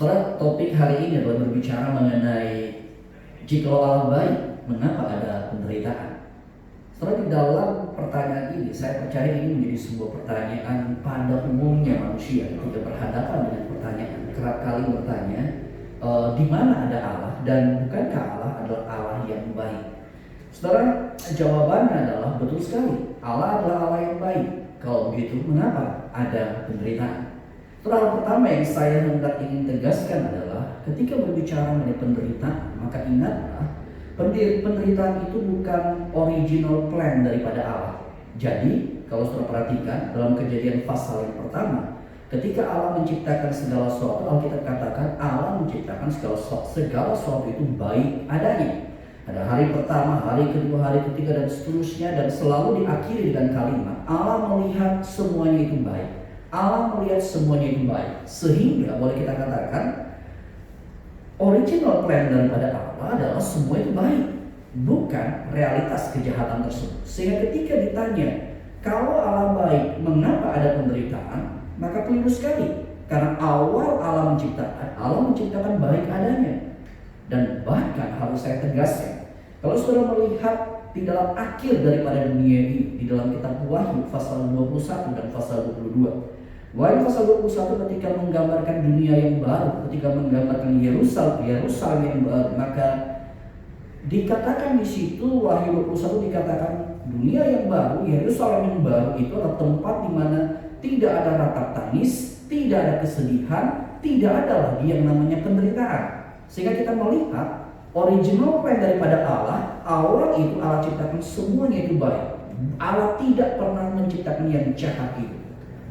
Setelah topik hari ini adalah berbicara mengenai jika Allah baik, mengapa ada penderitaan? Setelah di dalam pertanyaan ini, saya percaya ini menjadi sebuah pertanyaan pada umumnya manusia ketika berhadapan dengan pertanyaan. Kerap kali bertanya, di mana ada Allah dan bukankah Allah adalah Allah yang baik? Saudara, jawabannya adalah betul sekali. Allah adalah Allah yang baik. Kalau begitu, mengapa ada penderitaan? Hal pertama yang saya hendak ingin tegaskan adalah ketika berbicara mengenai penderitaan, maka ingatlah penderitaan itu bukan original plan daripada Allah. Jadi, kalau sudah perhatikan dalam Kejadian pasal yang pertama, ketika Allah menciptakan segala sesuatu, Alkitab katakan Allah menciptakan segala sesuatu itu baik adanya. Ada hari pertama, hari kedua, hari ketiga, dan seterusnya, dan selalu diakhiri dengan kalimat Allah melihat semuanya itu baik. Allah melihat semuanya itu baik, sehingga boleh kita katakan original plan daripada Allah adalah semua itu baik, bukan realitas kejahatan tersebut. Sehingga ketika ditanya, kalau Allah baik, mengapa ada penderitaan? Maka keliru sekali, karena awal Allah menciptakan baik adanya. Dan bahkan harus saya tegaskan, kalau saudara melihat di dalam akhir daripada dunia ini, di dalam kitab Wahyu pasal 21 dan pasal 22, Wahyu pasal 21 ketika menggambarkan dunia yang baru, ketika menggambarkan Yerusalem yang baru, maka dikatakan di situ, Wahyu 21 dikatakan dunia yang baru, Yerusalem yang baru itu adalah tempat di mana tidak ada ratap tangis, tidak ada kesedihan, tidak ada lagi yang namanya penderitaan. Sehingga kita melihat original plan daripada Allah, awal itu Allah ciptakan semuanya itu baik. Allah tidak pernah menciptakan yang jahat itu.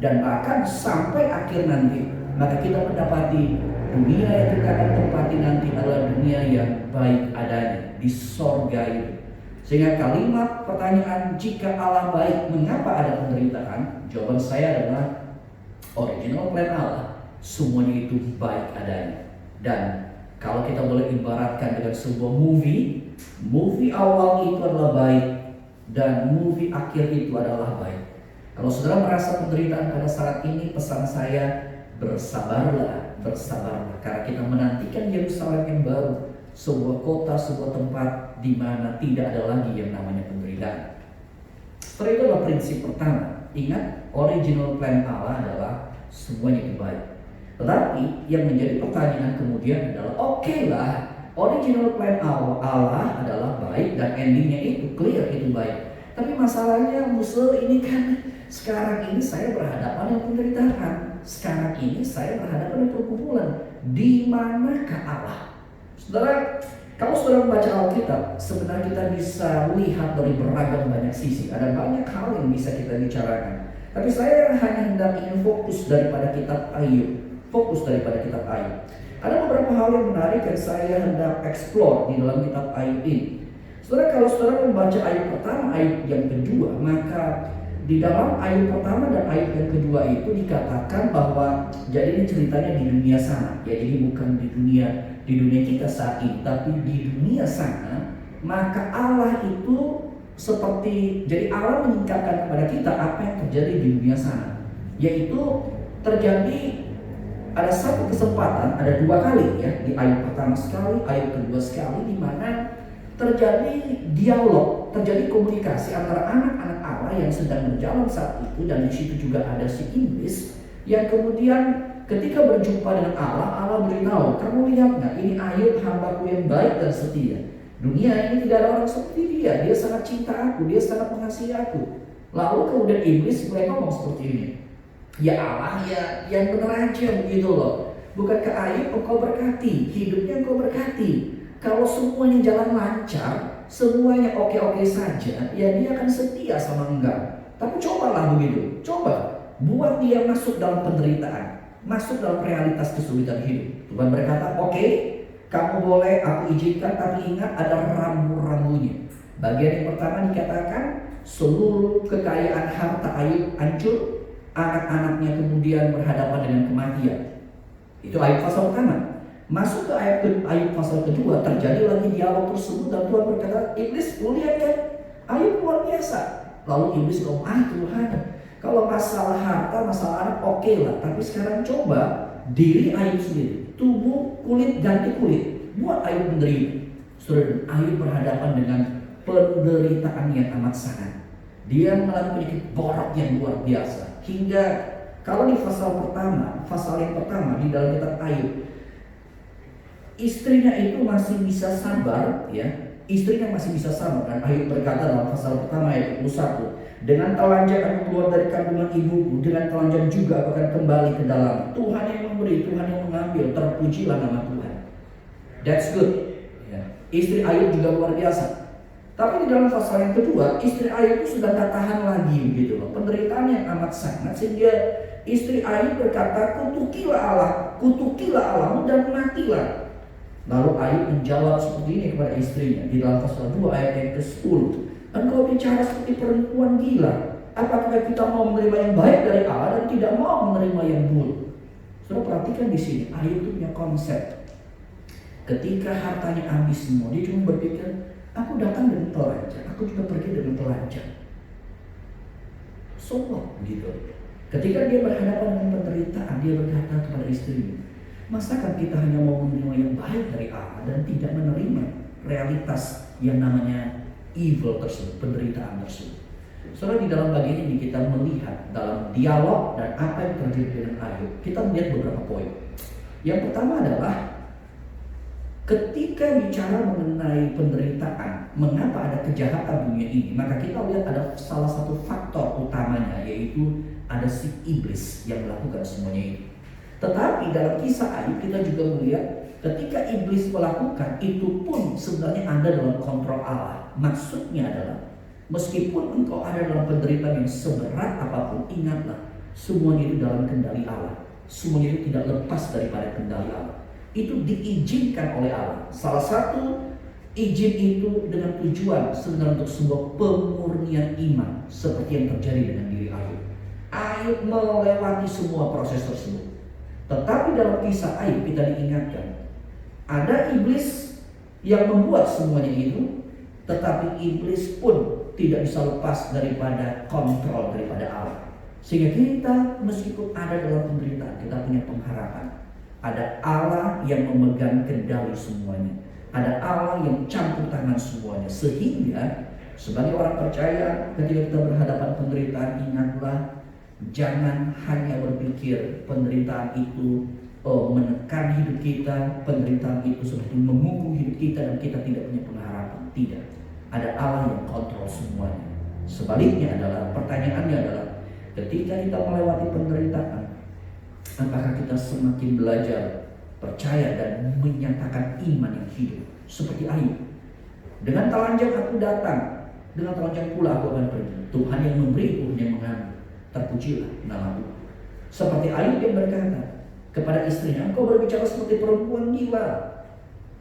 Dan bahkan sampai akhir nanti, maka kita mendapati dunia yang kita akan tempati nanti adalah dunia yang baik adanya di sorga itu. Sehingga kalimat pertanyaan, jika Allah baik, mengapa ada penderitaan? Jawaban saya adalah original plan Allah, semuanya itu baik adanya. Dan kalau kita boleh ibaratkan dengan sebuah movie awal itu adalah baik dan movie akhir itu adalah baik. Kalau saudara merasa penderitaan pada saat ini, pesan saya bersabarlah, karena kita menantikan Yerusalem yang baru, sebuah kota, sebuah tempat di mana tidak ada lagi yang namanya penderitaan. Setelah itu adalah prinsip pertama. Ingat, original plan Allah adalah semuanya itu baik. Tetapi yang menjadi pertanyaan kemudian adalah, oke lah, original plan Allah adalah baik dan endingnya itu clear, itu baik. Tapi masalahnya musuh ini kan, sekarang ini saya berhadapan dengan penderitaan. Sekarang ini saya berhadapan dengan pergumulan. Di manakah Allah? Saudara, kalau saudara membaca Alkitab, sebenarnya kita bisa lihat dari beragam banyak sisi. Ada banyak hal yang bisa kita bicarakan. Tapi saya hanya hendak ingin fokus daripada kitab Ayub. Ada beberapa hal yang menarik yang saya hendak explore di dalam kitab Ayub ini. Saudara, kalau saudara membaca Ayub pertama, Ayub yang kedua, maka di dalam Ayub pertama dan Ayub yang kedua itu dikatakan bahwa jadi ini ceritanya di dunia sana. Ya, jadi bukan di dunia kita saat ini, tapi di dunia sana. Maka Allah itu seperti, jadi Allah meningkatkan kepada kita apa yang terjadi di dunia sana. Yaitu terjadi ada satu kesempatan, ada dua kali ya, di Ayub pertama sekali, Ayub kedua sekali, di mana terjadi dialog, terjadi komunikasi antara anak-anak Allah yang sedang berjalan saat itu, dan di situ juga ada si iblis yang kemudian ketika berjumpa dengan Allah beritahu, kamu lihat nggak, ini Ayub hambaku yang baik dan setia. Dunia ini tidak ada orang seperti dia sangat cinta aku, dia sangat mengasihi aku. Lalu kemudian iblis mulai ngomong seperti ini, ya Allah, ya yang benar aja begitu loh. Bukankah Ayub engkau berkati, hidupnya engkau berkati. Kalau semuanya jalan lancar, semuanya oke-oke saja, ya dia akan setia sama engkau. Tapi cobalah begitu, coba buat dia masuk dalam penderitaan, masuk dalam realitas kesulitan hidup. Tuhan berkata, oke, kamu boleh aku izinkan, tapi ingat ada rambu-rambunya. Bagian yang pertama dikatakan seluruh kekayaan harta Ayub hancur, anak-anaknya kemudian berhadapan dengan kematian. Itu Ayub pasal pertama. Masuk ke Ayub pasal kedua, terjadi lagi dialog tersebut, dan Tuhan berkata, iblis, lu lihat kan, Ayub luar biasa. Lalu iblis ngomong, Tuhan, kalau masalah harta, masalah anak oke lah, tapi sekarang coba diri Ayub sendiri, tubuh, kulit ganti kulit, buat Ayub menderita. Saudara, Ayub berhadapan dengan penderitaan yang amat sangat. Dia mengalami penyakit borok yang luar biasa. Hingga kalau di pasal yang pertama di dalam kitab Ayub, istrinya itu masih bisa sabar, ya. Istrinya masih bisa sabar, dan Ayub berkata dalam pasal pertama ayat 21, dengan telanjang aku keluar dari kandungan ibuku, dengan telanjang juga aku akan kembali ke dalam. Tuhan yang memberi, Tuhan yang mengambil, terpujilah nama Tuhan. That's good. Ya. Istri Ayub juga luar biasa. Tapi di dalam pasal yang kedua, istri Ayub itu sudah tak tahan lagi begitu loh. Penderitaan yang amat sangat sehingga istri Ayub berkata, kutukilah Allahmu dan matilah. Lalu Ayub menjawab seperti ini kepada istrinya di dalam pasal 2 ayat yang ke-10. Engkau bicara seperti perempuan gila. Apakah kita mau menerima yang baik dari Allah dan tidak mau menerima yang buruk? Saudara perhatikan di sini, Ayub itu punya konsep. Ketika hartanya habis semua, dia cuma berpikir, aku datang dengan telanjang, aku juga pergi dengan telanjang. So what? Begitu. Ketika dia berhadapan dengan penderitaan, dia berkata kepada istrinya, masakan kita hanya mau menerima yang baik dari Allah dan tidak menerima realitas yang namanya evil tersebut, penderitaan tersebut. Saudara, di dalam bagian ini kita melihat dalam dialog dan apa yang terjadi dengan Ayub, kita melihat beberapa poin. Yang pertama adalah ketika bicara mengenai penderitaan, mengapa ada kejahatan dunia ini, maka kita lihat ada salah satu faktor utamanya, yaitu ada si iblis yang melakukan semuanya itu. Tetapi dalam kisah Ayub kita juga melihat ketika iblis melakukan itu pun sebenarnya ada dalam kontrol Allah. Maksudnya adalah meskipun engkau ada dalam penderitaan yang seberat apapun, ingatlah semuanya itu dalam kendali Allah. Semuanya itu tidak lepas daripada kendali Allah. Itu diizinkan oleh Allah. Salah satu izin itu dengan tujuan sebenarnya untuk sebuah pemurnian iman, seperti yang terjadi dengan diri Ayub. Ayub melewati semua proses tersebut. Tetapi dalam kisah Ayub kita diingatkan, ada iblis yang membuat semuanya itu, tetapi iblis pun tidak bisa lepas daripada kontrol daripada Allah. Sehingga kita meskipun ada dalam penderitaan, kita punya pengharapan. Ada Allah yang memegang kendali semuanya. Ada Allah yang campur tangan semuanya. Sehingga sebagai orang percaya, ketika kita berhadapan penderitaan, ingatlah, jangan hanya berpikir penderitaan itu menekan hidup kita, penderitaan itu seperti memukul hidup kita dan kita tidak punya pengharapan. Tidak. Ada Allah yang kontrol semuanya. Sebaliknya adalah, pertanyaannya adalah, ketika kita melewati penderitaan, apakah kita semakin belajar percaya dan menyatakan iman yang hidup seperti Ayub? Dengan telanjang aku datang, dengan telanjang pula aku akan pergi. Tuhan yang memberi, Tuhan yang mengambil. Terpujilah nama Tuhan. Seperti Ayub yang berkata kepada istrinya, engkau berbicara seperti perempuan gila.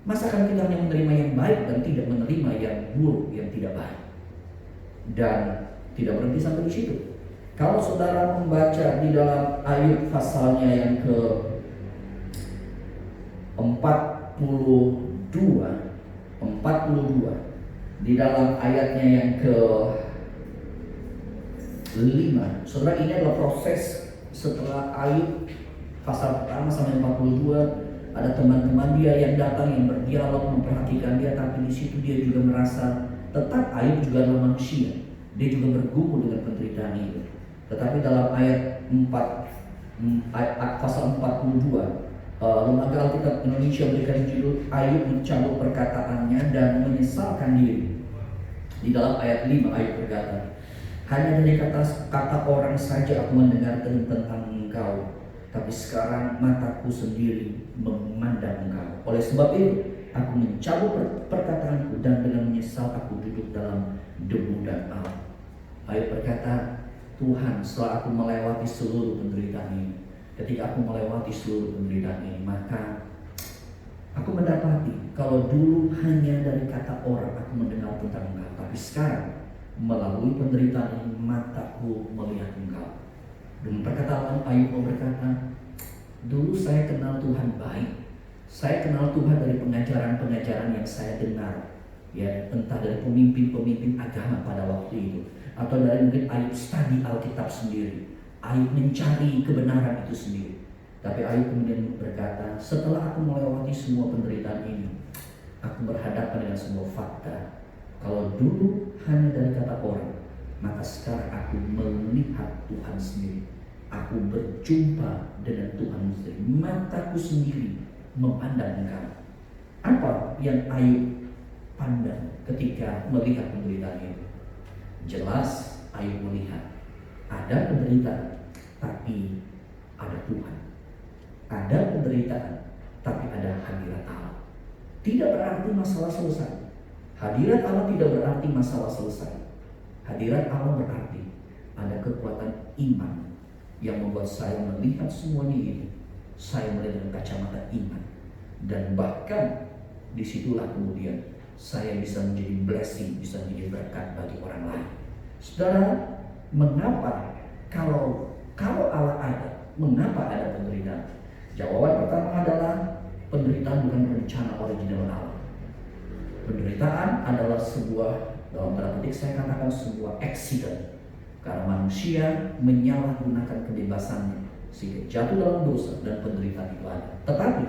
Masakan kita hanya menerima yang baik dan tidak menerima yang buruk, yang tidak baik? Dan tidak berhenti sampai di situ. Kalau saudara membaca di dalam Ayub pasalnya yang ke 42 di dalam ayatnya yang ke 5, saudara, ini adalah proses setelah Ayub pasal pertama sampai 42. Ada teman-teman dia yang datang, yang berdialog, memperhatikan dia, tapi di situ dia juga merasa tetap Ayub juga adalah manusia. Dia juga bergumul dengan penderitaan itu. Tetapi dalam ayat 4, pasal 42, Lembaga Alkitab Indonesia berikan judul Ayub mencabut perkataannya dan menyesalkan diri. Di dalam ayat 5 Ayub berkata, hanya dari kata orang saja aku mendengarkan tentang engkau, tapi sekarang mataku sendiri memandang engkau. Oleh sebab itu aku mencabut perkataanku dan dengan menyesal aku duduk dalam debu dan air. Ayub berkata, Tuhan, setelah aku melewati seluruh penderitaan ini, ketika aku melewati seluruh penderitaan ini, maka aku mendapati kalau dulu hanya dari kata orang aku mendengar tentang engkau, tapi sekarang melalui penderitaan ini mataku melihat engkau. Dengan perkataan Ayub berkata, dulu saya kenal Tuhan baik. Saya kenal Tuhan dari pengajaran-pengajaran yang saya dengar, ya, entah dari pemimpin-pemimpin agama pada waktu itu, atau dari mungkin Ayub studi Alkitab sendiri. Ayub mencari kebenaran itu sendiri. Tapi Ayub kemudian berkata, setelah aku melewati semua penderitaan ini, aku berhadapan dengan sebuah fakta. Kalau dulu hanya dari kata orang, maka sekarang aku melihat Tuhan sendiri. Aku berjumpa dengan Tuhan sendiri. Mataku sendiri memandang Engkau. Apa yang Ayub pandang ketika melihat penderitaan itu? Jelas Ayub melihat ada penderitaan, tapi ada Tuhan. Ada penderitaan, tapi ada hadirat Allah. Tidak berarti masalah selesai. Hadirat Allah tidak berarti masalah selesai. Hadirat Allah berarti ada kekuatan iman yang membuat saya melihat semuanya ini. Saya melihat dengan kacamata iman. Dan bahkan disitulah kemudian saya bisa menjadi blessing, bisa menjadi berkat bagi orang lain. Saudara, mengapa kalau Allah ada, mengapa ada penderitaan? Jawaban pertama adalah penderitaan bukan rencana original Allah. Penderitaan adalah sebuah, dalam tanda petik saya katakan sebuah accident. Karena manusia menyalahgunakan kebebasannya sehingga jatuh dalam dosa dan penderitaan itu ada. Tetapi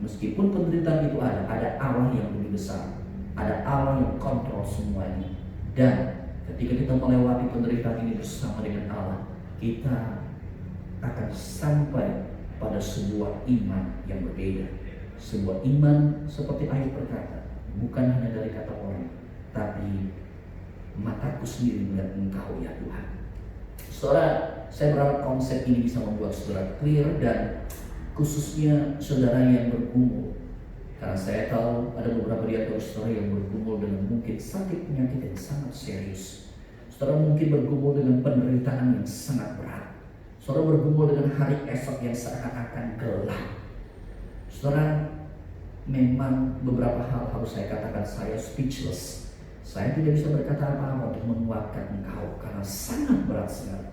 meskipun penderitaan itu ada Allah yang lebih besar. Ada Allah yang kontrol semuanya. Dan ketika kita melewati penderitaan ini bersama dengan Allah, kita akan sampai pada sebuah iman yang berbeda. Sebuah iman seperti Ayub berkata, bukan hanya dari kata orang, tapi mataku sendiri melihat Engkau ya Tuhan. Saudara, saya berharap konsep ini bisa membuat saudara clear, dan khususnya saudara yang bergumul. Karena saya tahu ada beberapa di antara saudara yang bergumul dengan mungkin sakit penyakit yang sangat serius. Saudara mungkin bergumul dengan penderitaan yang sangat berat. Saudara bergumul dengan hari esok yang seakan-akan gelap. Saudara, memang beberapa hal harus saya katakan saya speechless. Saya tidak bisa berkata apa-apa untuk menguatkan Engkau karena sangat berat sekali.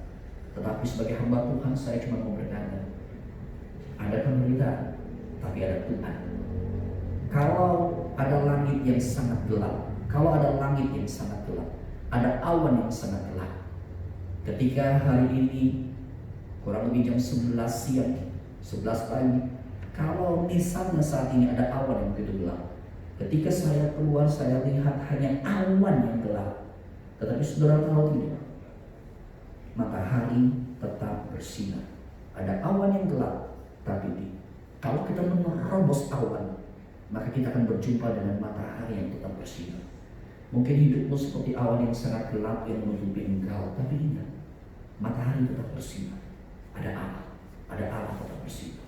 Tetapi sebagai hamba Tuhan saya cuma mau berkata, ada penderitaan, tapi ada Tuhan. Kalau ada langit yang sangat gelap, kalau ada langit yang sangat gelap, ada awan yang sangat gelap. Ketika hari ini kurang lebih jam 11 siang, 11 pagi, kalau misalnya saat ini ada awan yang begitu gelap, ketika saya keluar saya lihat hanya awan yang gelap. Tetapi saudara tahu tidak, matahari tetap bersinar. Ada awan yang gelap, tapi kalau kita menerobos awan, maka kita akan berjumpa dengan matahari yang tetap bersinar. Mungkin hidupmu seperti awan yang sangat gelap yang menutupi engkau, tapi ingat, matahari tetap bersinar. Ada Allah tetap bersinar.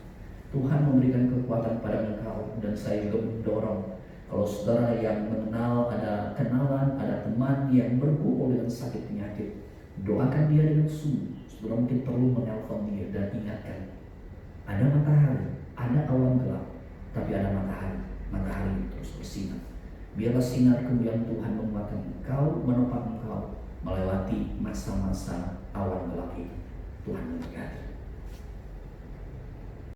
Tuhan memberikan kekuatan pada engkau, dan saya juga mendorong kalau saudara yang mengenal, ada kenalan, ada teman yang bergumul dengan sakit penyakit, doakan dia dengan sungguh. Saudara mungkin perlu menelpon dia dan ingatkan, ada matahari, ada awan gelap, tapi ada matahari yang terus bersinar. Biarlah sinar kemuliaan Tuhan menguatkan engkau, menopang engkau melewati masa-masa awan gelap itu. Tuhan memberkati.